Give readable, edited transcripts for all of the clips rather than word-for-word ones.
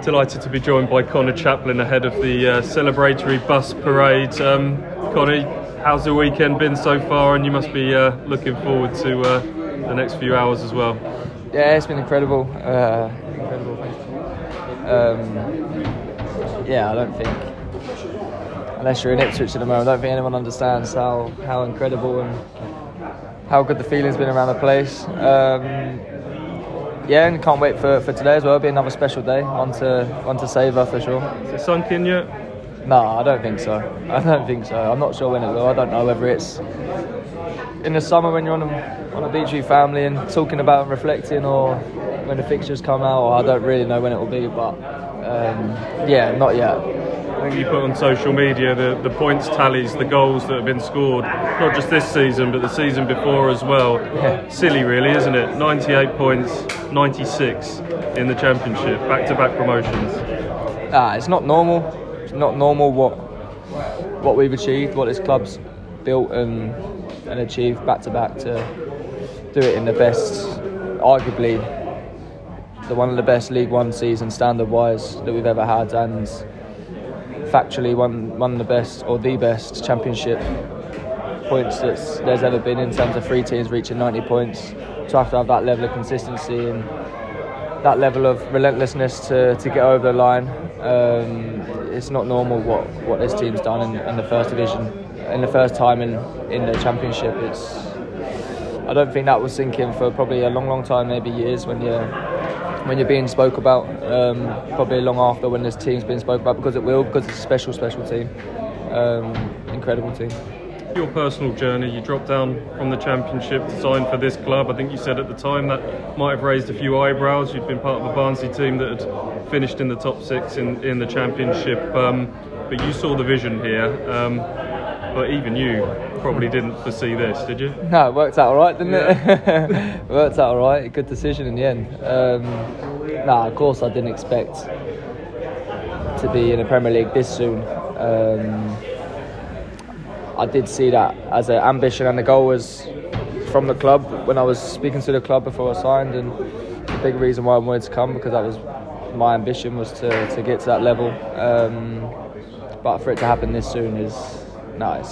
Delighted to be joined by Conor Chaplin ahead of the celebratory bus parade. Conor, how's the weekend been so far? And you must be looking forward to the next few hours as well. Yeah, it's been incredible. Yeah, I don't think, unless you're in Ipswich at the moment, I don't think anyone understands how incredible and how good the feeling's been around the place. Yeah, and can't wait for today as well. It'll be another special day, one to savour for sure. Is it sunk in yet? No, I don't think so. I'm not sure when it will. I don't know whether it's in the summer when you're on a beach with your family and talking about and reflecting, or when the fixtures come out, or I don't really know when it will be, but yeah, not yet. I think you put on social media the points tallies, the goals that have been scored, not just this season but the season before as well. Yeah. Silly really, isn't it? 98 points, 96 in the Championship, back-to-back promotions. It's not normal. It's not normal what we've achieved, what this club's built and achieved back-to-back, to do it in the best, arguably one of the best League One seasons standard-wise that we've ever had, and factually one of the best, or the best, Championship points there's ever been, in terms of 3 teams reaching 90 points. To have that level of consistency and that level of relentlessness to get over the line, it's not normal what this team's done in the first division, in the first time in the Championship. I don't think that was sinking for probably a long time, maybe years, when you're being spoke about, probably long after when this team's been spoke about, because it's a special team, incredible team. Your personal journey, you dropped down from the Championship to sign for this club. I think you said at the time that might have raised a few eyebrows. You'd been part of a Barnsley team that had finished in the top 6 in the Championship, but you saw the vision here, but even you probably didn't foresee this, did you? No, it worked out all right, didn't it? It worked out all right. Good decision in the end. Of course I didn't expect to be in the Premier League this soon. I did see that as an ambition, and the goal was from the club when I was speaking to the club before I signed, and the big reason why I wanted to come, because that was my ambition, was to get to that level. But for it to happen this soon it's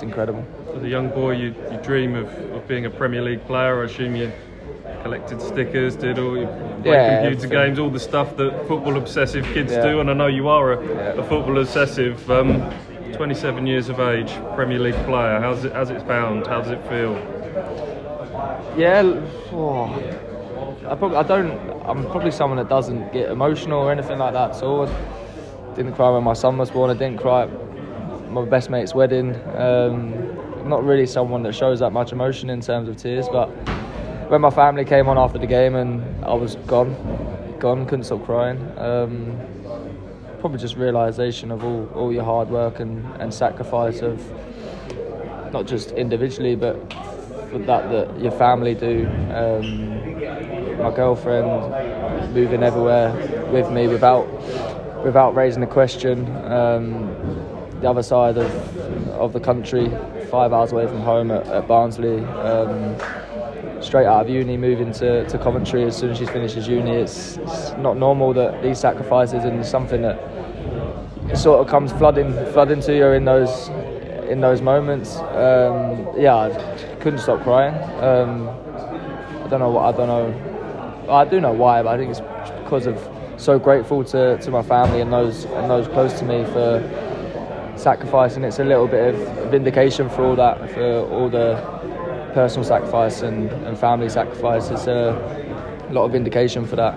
incredible. As a young boy, you dream of being a Premier League player. I assume you collected stickers, did all you played computer games, all the stuff that football obsessive kids do, and I know you are a football obsessive. 27 years of age, Premier League player. How's it found? How does it feel? Yeah, I'm probably someone that doesn't get emotional or anything like that. So I didn't cry when my son was born. I didn't cry at my best mate's wedding. I'm not really someone that shows that much emotion in terms of tears, but when my family came on after the game and I was gone, couldn't stop crying. Probably just realisation of all your hard work and sacrifice, of not just individually but for that your family do. My girlfriend moving everywhere with me without raising a question. The other side of the country, 5 hours away from home at Barnsley. Straight out of uni, moving to Coventry as soon as she finishes uni. It's not normal that these sacrifices, and something that sort of comes flooding to you in those moments. I couldn't stop crying. I don't know. I do know why, but I think it's because of so grateful to my family and those close to me for sacrificing. It's a little bit of vindication for all that, for all the personal sacrifice and family sacrifice. It's a lot of vindication for that.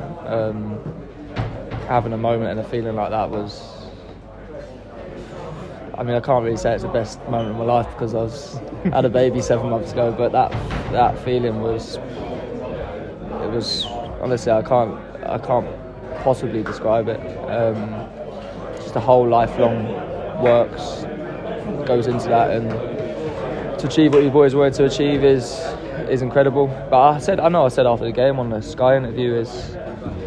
Having a moment and a feeling like that was, I can't really say it's the best moment of my life, because I had a baby 7 months ago, but that feeling was honestly, I can't possibly describe it. Just a whole lifelong works goes into that, and to achieve what you've always wanted to achieve is incredible. But I said after the game on the Sky interview,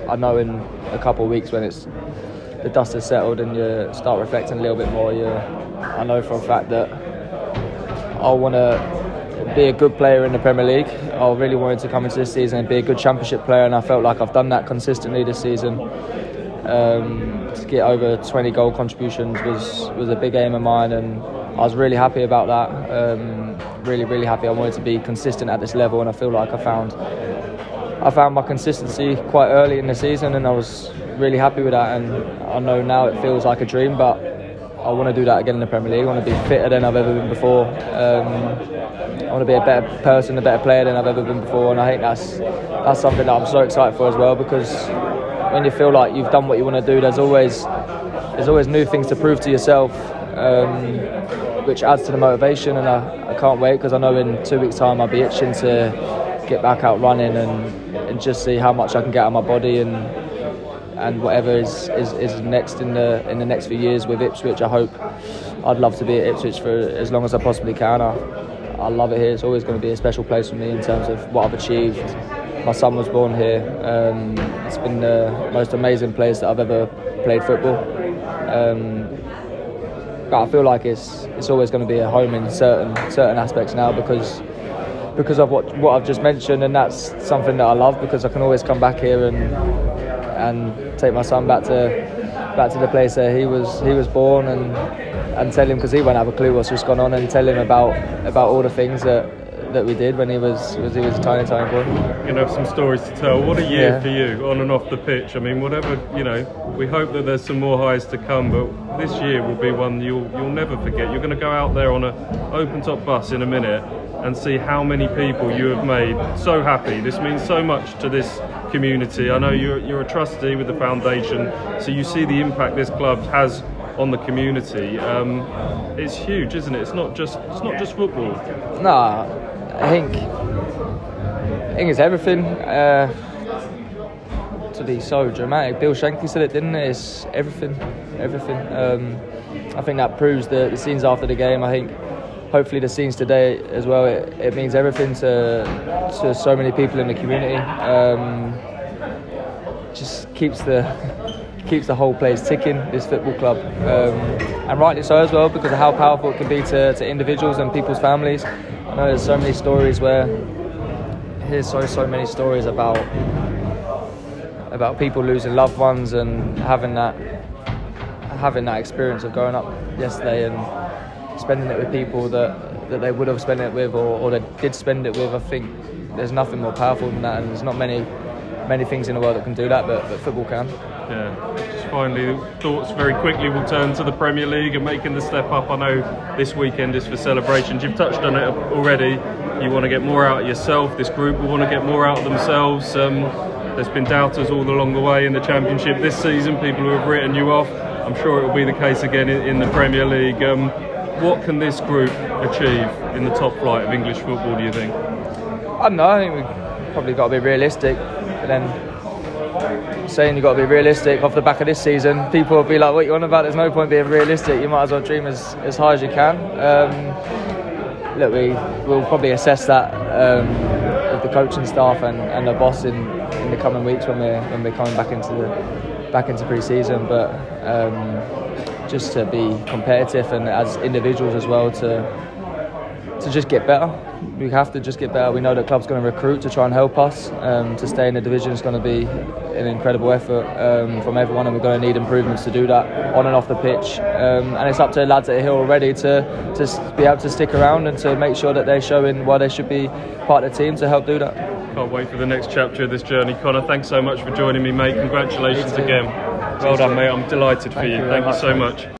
I know in a couple of weeks when the dust has settled and you start reflecting a little bit more, I know for a fact that I want to be a good player in the Premier League. I really wanted to come into this season and be a good Championship player, and I felt like I've done that consistently this season. To get over 20 goal contributions was a big aim of mine, and I was really happy about that. Really happy. I wanted to be consistent at this level, and I feel like I found my consistency quite early in the season, and I was really happy with that. And I know now it feels like a dream, but I want to do that again in the Premier League. I want to be fitter than I've ever been before. I want to be a better person, a better player than I've ever been before, and I think that's something that I'm so excited for as well, because when you feel like you've done what you want to do, there's always new things to prove to yourself, which adds to the motivation. And I can't wait, because I know in 2 weeks' time I'll be itching to get back out running and just see how much I can get out of my body, and whatever is next in the next few years with Ipswich. I'd love to be at Ipswich for as long as I possibly can. I love it here. It's always going to be a special place for me in terms of what I've achieved. My son was born here. It's been the most amazing place that I've ever played football. But I feel like it's always going to be a home in certain aspects now, because of what I've just mentioned, and that's something that I love, because I can always come back here and take my son back to the place where he was born, and tell him, because he won't have a clue what's just gone on, and tell him about all the things that we did when he was a tiny boy. You're going to have some stories to tell. What a year for you, on and off the pitch. I mean, whatever, we hope that there's some more highs to come, but this year will be one you'll never forget. You're going to go out there on an open-top bus in a minute and see how many people you have made so happy. This means so much to this community. I know you're a trustee with the foundation, so you see the impact this club has on the community. It's huge, isn't it? It's not just football. Nah, I think it's everything. To be so dramatic, Bill Shankly said it, didn't it? It's everything. I think that proves the scenes after the game. I think hopefully the scenes today as well, it means everything to so many people in the community. Just keeps the whole place ticking, this football club, and rightly so as well, because of how powerful it can be to individuals and people's families. I know there's so many stories where here's so many stories about people losing loved ones, and having that experience of growing up yesterday and spending it with people that they would have spent it with, or they did spend it with. I think there's nothing more powerful than that, and there's not many things in the world that can do that, but football can. Yeah. Just finally, thoughts very quickly will turn to the Premier League and making the step up. I know this weekend is for celebrations. You've touched on it already. You want to get more out of yourself. This group will want to get more out of themselves. There's been doubters all along the way in the Championship this season, people who have written you off. I'm sure it will be the case again in the Premier League. What can this group achieve in the top flight of English football, do you think? I don't know. I think we've probably got to be realistic. But then saying you've got to be realistic off the back of this season, people will be like, what are you on about? There's no point being realistic. You might as well dream as high as you can. Look, we'll probably assess that with the coaching staff and the boss in the coming weeks when we're coming back into pre-season. But just to be competitive, and as individuals as well, to just get better. We have to just get better. We know that the club's going to recruit to try and help us. To stay in the division is going to be an incredible effort from everyone, and we're going to need improvements to do that on and off the pitch. And it's up to the lads at Hill already to be able to stick around and to make sure that they're showing why they should be part of the team to help do that. Can't wait for the next chapter of this journey. Conor, thanks so much for joining me, mate. Congratulations again. Well done, mate. I'm delighted for you. Thank you so much.